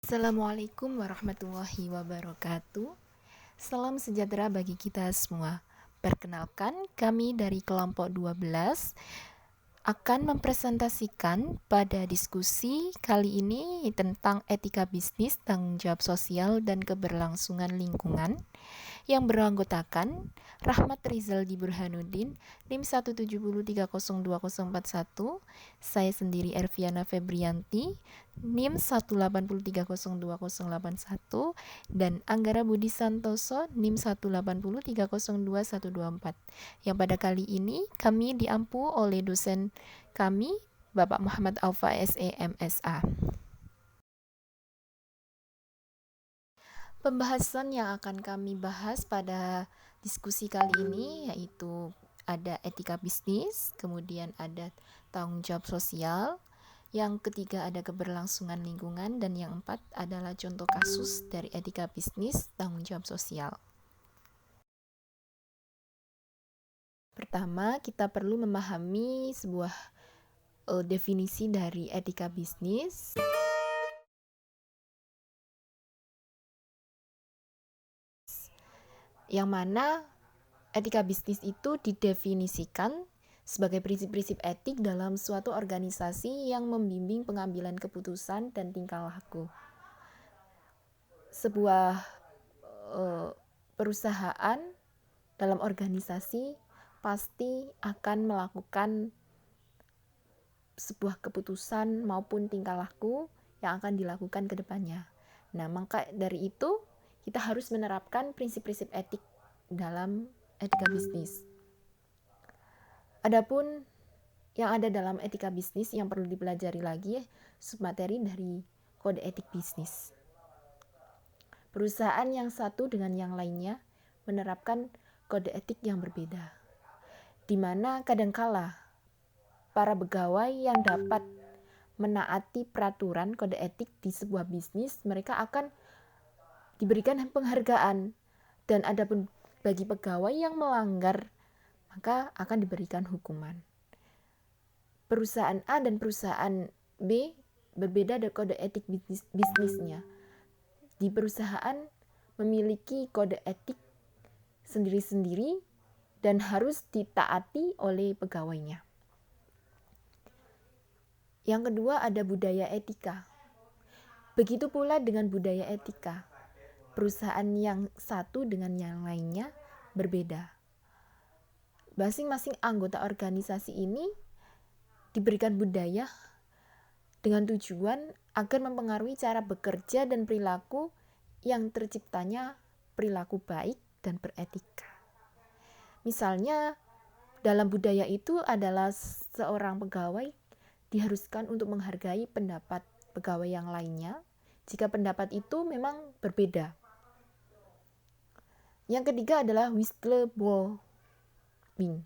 Assalamualaikum warahmatullahi wabarakatuh. Salam sejahtera bagi kita semua. Perkenalkan, kami dari kelompok 12 akan mempresentasikan pada diskusi kali ini tentang etika bisnis, tanggung jawab sosial, dan keberlangsungan lingkungan yang beranggotakan Rahmat Rizaldi Burhanuddin, NIM 170302041, saya sendiri Erviana Febrianti, NIM 180302081, dan Anggara Budi Santoso, NIM 180302124. Yang pada kali ini kami diampu oleh dosen kami, Bapak Muhammad Alfa SE MSA. Pembahasan yang akan kami bahas pada diskusi kali ini yaitu ada etika bisnis, kemudian ada tanggung jawab sosial, yang ketiga ada keberlangsungan lingkungan, dan yang empat adalah contoh kasus dari etika bisnis, tanggung jawab sosial. Pertama, kita perlu memahami sebuah definisi dari etika bisnis. Yang mana etika bisnis itu didefinisikan sebagai prinsip-prinsip etik dalam suatu organisasi yang membimbing pengambilan keputusan dan tingkah laku. Sebuah perusahaan dalam organisasi pasti akan melakukan sebuah keputusan maupun tingkah laku yang akan dilakukan ke depannya. Nah, maka dari itu kita harus menerapkan prinsip-prinsip etik dalam etika bisnis. Adapun yang ada dalam etika bisnis yang perlu dipelajari lagi submateri dari kode etik bisnis. Perusahaan yang satu dengan yang lainnya menerapkan kode etik yang berbeda, di mana kadangkala para pegawai yang dapat menaati peraturan kode etik di sebuah bisnis, mereka akan diberikan penghargaan, dan adapun bagi pegawai yang melanggar, maka akan diberikan hukuman. Perusahaan A dan perusahaan B berbeda dari kode etik bisnisnya. Di perusahaan memiliki kode etik sendiri-sendiri dan harus ditaati oleh pegawainya. Yang kedua ada budaya etika. Begitu pula dengan budaya etika. Perusahaan yang satu dengan yang lainnya berbeda. Masing-masing anggota organisasi ini diberikan budaya dengan tujuan agar mempengaruhi cara bekerja dan perilaku yang terciptanya perilaku baik dan beretika. Misalnya, dalam budaya itu adalah seorang pegawai diharuskan untuk menghargai pendapat pegawai yang lainnya jika pendapat itu memang berbeda. Yang ketiga adalah whistleblowing.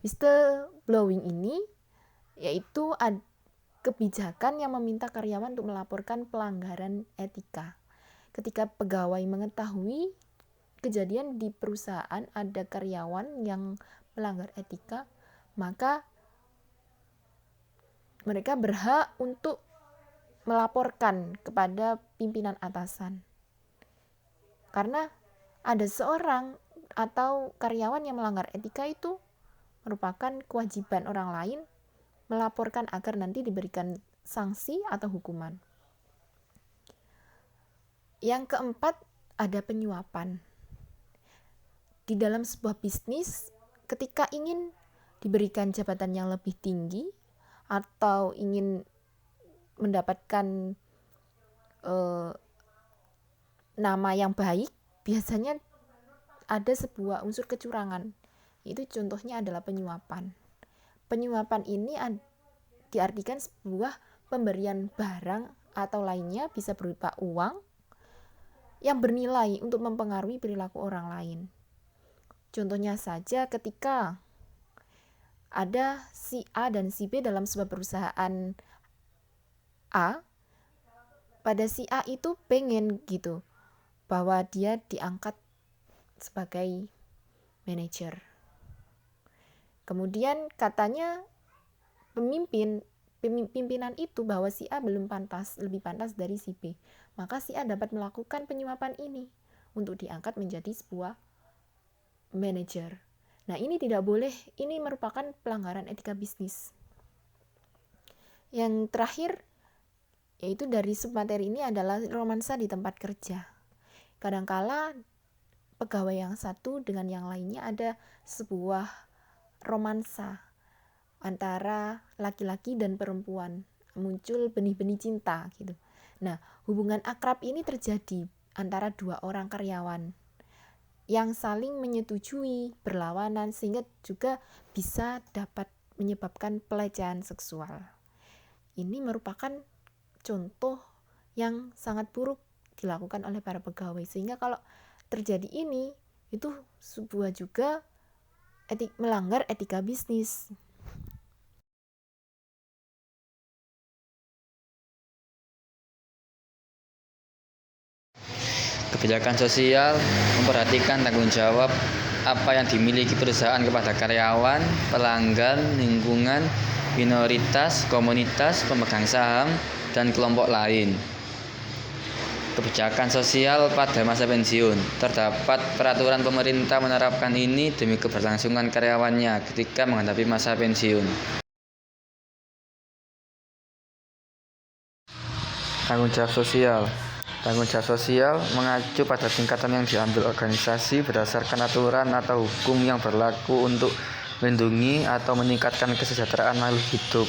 Whistleblowing ini yaitu kebijakan yang meminta karyawan untuk melaporkan pelanggaran etika. Ketika pegawai mengetahui kejadian di perusahaan ada karyawan yang melanggar etika, maka mereka berhak untuk melaporkan kepada pimpinan atasan. Karena ada seorang atau karyawan yang melanggar etika itu merupakan kewajiban orang lain melaporkan agar nanti diberikan sanksi atau hukuman. Yang keempat ada penyuapan. Di dalam sebuah bisnis, ketika ingin diberikan jabatan yang lebih tinggi atau ingin mendapatkan nama yang baik, biasanya ada sebuah unsur kecurangan. Itu contohnya adalah penyuapan. Penyuapan ini diartikan sebuah pemberian barang atau lainnya, bisa berupa uang yang bernilai untuk mempengaruhi perilaku orang lain. Contohnya saja ketika ada si A dan si B dalam sebuah perusahaan A, pada si A itu pengen gitu bahwa dia diangkat sebagai manajer. Kemudian katanya pemimpin pimpinan itu bahwa si A belum pantas, lebih pantas dari si B, maka si A dapat melakukan penyuapan ini untuk diangkat menjadi sebuah manajer. Nah, ini tidak boleh, ini merupakan pelanggaran etika bisnis. Yang terakhir, yaitu dari submateri ini adalah romansa di tempat kerja. Kadangkala pegawai yang satu dengan yang lainnya ada sebuah romansa antara laki-laki dan perempuan, muncul benih-benih cinta gitu. Nah, hubungan akrab ini terjadi antara dua orang karyawan yang saling menyetujui berlawanan sehingga juga bisa dapat menyebabkan pelecehan seksual. Ini merupakan contoh yang sangat buruk dilakukan oleh para pegawai, sehingga kalau terjadi ini itu sebuah juga melanggar etika bisnis. Kebijakan sosial memperhatikan tanggung jawab apa yang dimiliki perusahaan kepada karyawan, pelanggan, lingkungan, minoritas, komunitas, pemegang saham, dan kelompok lain. Kebijakan sosial pada masa pensiun. Terdapat peraturan pemerintah menerapkan ini demi keberlangsungan karyawannya ketika menghadapi masa pensiun. Tanggung jawab sosial. Tanggung jawab sosial mengacu pada tingkatan yang diambil organisasi berdasarkan aturan atau hukum yang berlaku untuk melindungi atau meningkatkan kesejahteraan makhluk hidup.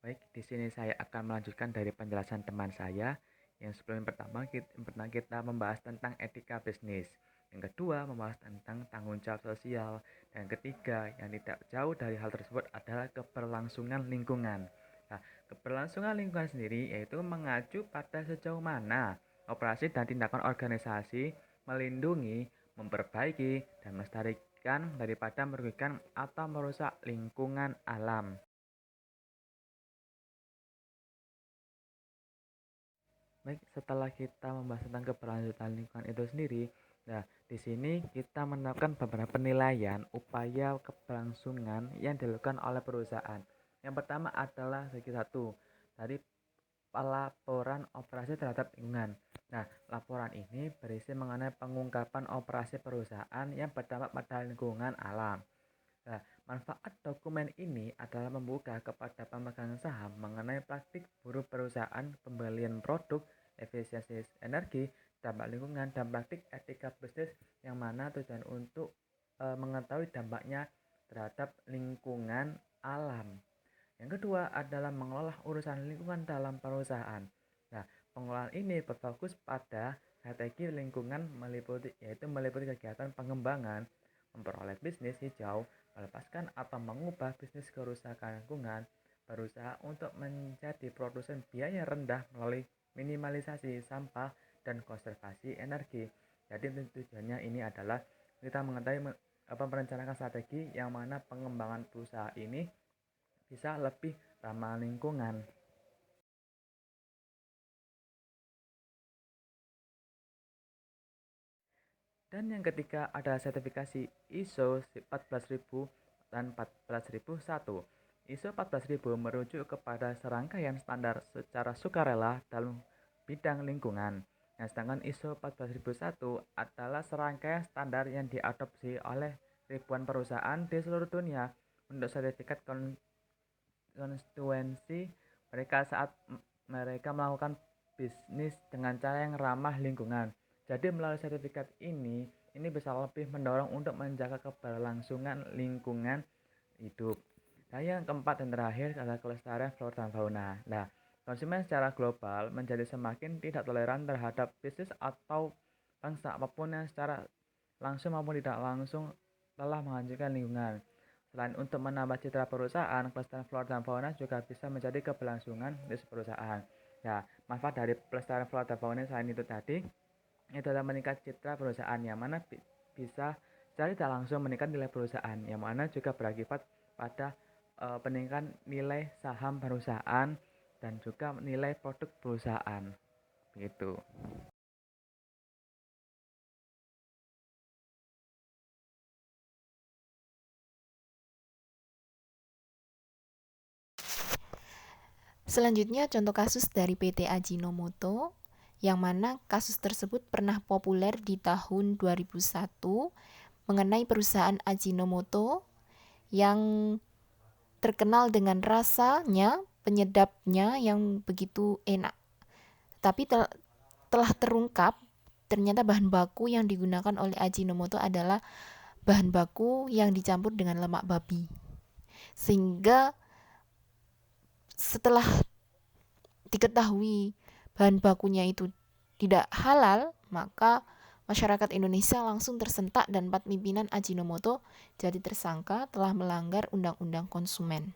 Baik, di sini saya akan melanjutkan dari penjelasan teman saya. Yang sebelum pertama kita membahas tentang etika bisnis. Yang kedua membahas tentang tanggung jawab sosial. Dan ketiga yang tidak jauh dari hal tersebut adalah keberlangsungan lingkungan. Nah, keberlangsungan lingkungan sendiri yaitu mengacu pada sejauh mana operasi dan tindakan organisasi melindungi, memperbaiki, dan melestarikan daripada merugikan atau merusak lingkungan alam. Baik, setelah kita membahas tentang keberlanjutan lingkungan itu sendiri, nah di sini kita menerapkan beberapa penilaian upaya keberlangsungan yang dilakukan oleh perusahaan. Yang pertama adalah segi satu dari pelaporan operasi terhadap lingkungan. Nah, laporan ini berisi mengenai pengungkapan operasi perusahaan yang berdampak pada lingkungan alam. Nah, manfaat dokumen ini adalah membuka kepada pemegang saham mengenai praktik buruk perusahaan, pembelian produk, efisiensi energi, dampak lingkungan, dan praktik etika bisnis yang mana tujuan untuk mengetahui dampaknya terhadap lingkungan alam. Yang kedua adalah mengelola urusan lingkungan dalam perusahaan. Nah, pengelolaan ini berfokus pada strategi lingkungan yaitu meliputi kegiatan pengembangan, memperoleh bisnis hijau, melepaskan atau mengubah bisnis kerusakan lingkungan, berusaha untuk menjadi produsen biaya rendah melalui minimalisasi sampah dan konservasi energi. Jadi tujuannya ini adalah kita mengetahui merencanakan strategi yang mana pengembangan perusahaan ini bisa lebih ramah lingkungan. Dan yang ketiga ada sertifikasi ISO 14000 dan 14001. ISO 14000 merujuk kepada serangkaian standar secara sukarela dalam bidang lingkungan. Nah, sedangkan ISO 14001 adalah serangkaian standar yang diadopsi oleh ribuan perusahaan di seluruh dunia untuk sertifikat konstituensi mereka saat mereka melakukan bisnis dengan cara yang ramah lingkungan. Jadi melalui sertifikat ini bisa lebih mendorong untuk menjaga keberlangsungan lingkungan hidup. Nah, yang keempat dan terakhir adalah kelestarian flora dan fauna. Nah, konsumen secara global menjadi semakin tidak toleran terhadap bisnis atau bangsa apapun yang secara langsung maupun tidak langsung telah menghancurkan lingkungan. Selain untuk menambah citra perusahaan, kelestarian flora dan fauna juga bisa menjadi keberlangsungan bisnis perusahaan. Ya, manfaat dari pelestarian flora dan fauna selain itu tadi, itu adalah meningkat citra perusahaan yang mana bisa secara tidak langsung meningkat nilai perusahaan, yang mana juga berakibat pada peningkatan nilai saham perusahaan dan juga nilai produk perusahaan. Begitu. Selanjutnya contoh kasus dari PT Ajinomoto, yang mana kasus tersebut pernah populer di tahun 2001 mengenai perusahaan Ajinomoto yang terkenal dengan rasanya, penyedapnya yang begitu enak. Tapi telah terungkap ternyata bahan baku yang digunakan oleh Ajinomoto adalah bahan baku yang dicampur dengan lemak babi. Sehingga setelah diketahui bahan bakunya itu tidak halal, maka masyarakat Indonesia langsung tersentak dan 4 pimpinan Ajinomoto jadi tersangka telah melanggar undang-undang konsumen.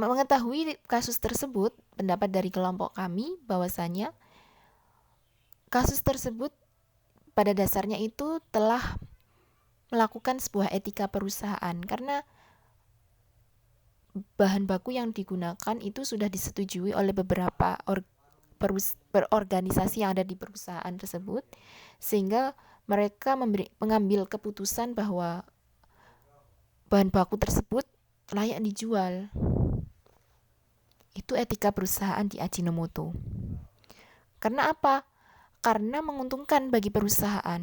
Mengetahui kasus tersebut, pendapat dari kelompok kami bahwasanya kasus tersebut pada dasarnya itu telah melakukan sebuah etika perusahaan, karena bahan baku yang digunakan itu sudah disetujui oleh beberapa organisasi yang ada di perusahaan tersebut, sehingga mereka mengambil keputusan bahwa bahan baku tersebut layak dijual. Itu etika perusahaan di Ajinomoto. Karena apa? Karena menguntungkan bagi perusahaan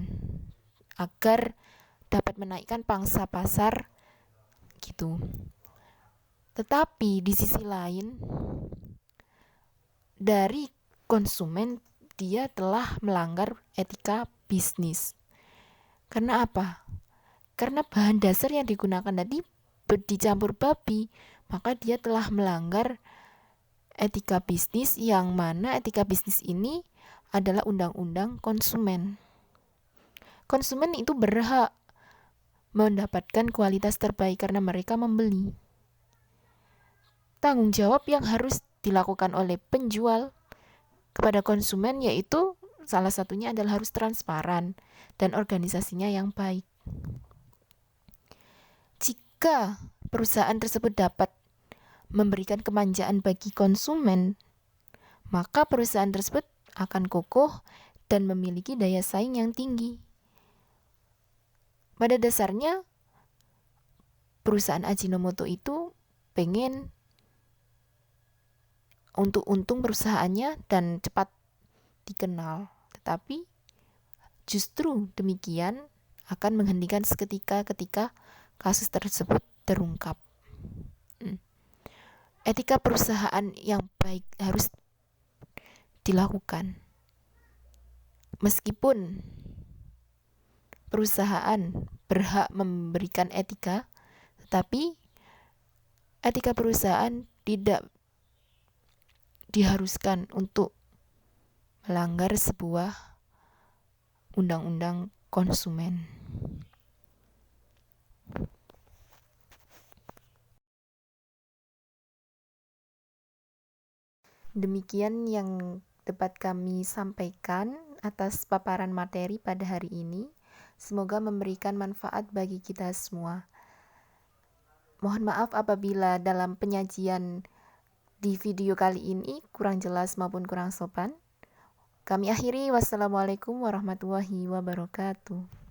agar dapat menaikkan pangsa pasar gitu. Tetapi di sisi lain, dari konsumen dia telah melanggar etika bisnis. Karena apa? Karena bahan dasar yang digunakan tadi dicampur babi, maka dia telah melanggar etika bisnis, yang mana etika bisnis ini adalah undang-undang konsumen. Konsumen itu berhak mendapatkan kualitas terbaik karena mereka membeli. Tanggung jawab yang harus dilakukan oleh penjual kepada konsumen yaitu salah satunya adalah harus transparan dan organisasinya yang baik. Jika perusahaan tersebut dapat memberikan kemanjaan bagi konsumen, maka perusahaan tersebut akan kokoh dan memiliki daya saing yang tinggi. Pada dasarnya, perusahaan Ajinomoto itu pengen untuk untung perusahaannya dan cepat dikenal. Tetapi justru demikian akan menghentikan seketika ketika kasus tersebut terungkap. Etika perusahaan yang baik harus dilakukan. Meskipun perusahaan berhak memberikan etika, tetapi etika perusahaan tidak diharuskan untuk melanggar sebuah undang-undang konsumen. Demikian yang dapat kami sampaikan atas paparan materi pada hari ini. Semoga memberikan manfaat bagi kita semua. Mohon maaf apabila dalam penyajian di video kali ini kurang jelas maupun kurang sopan. Kami akhiri, wassalamualaikum warahmatullahi wabarakatuh.